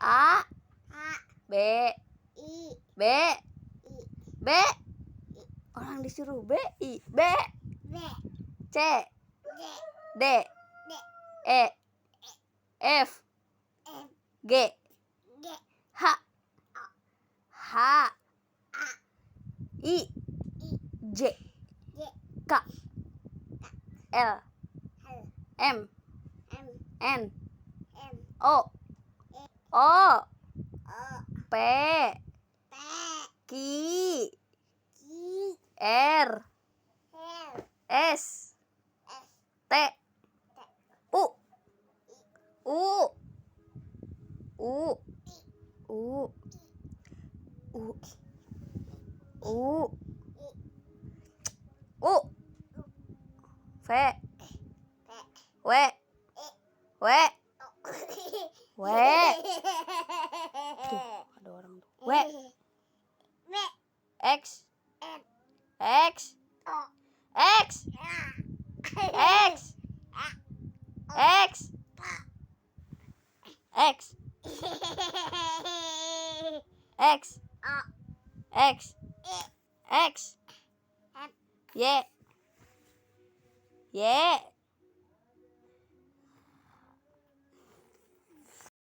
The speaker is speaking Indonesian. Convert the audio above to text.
A, B, B, B. Orang disuruh B, I, B, C, D, E, F, G, H, H, I, J, K, L, M, N, O, P, Q, R, S, T, U, V, W, tuh ada orang tuh. W, X, X, X, X, X, X, X, X, X, Y, Y.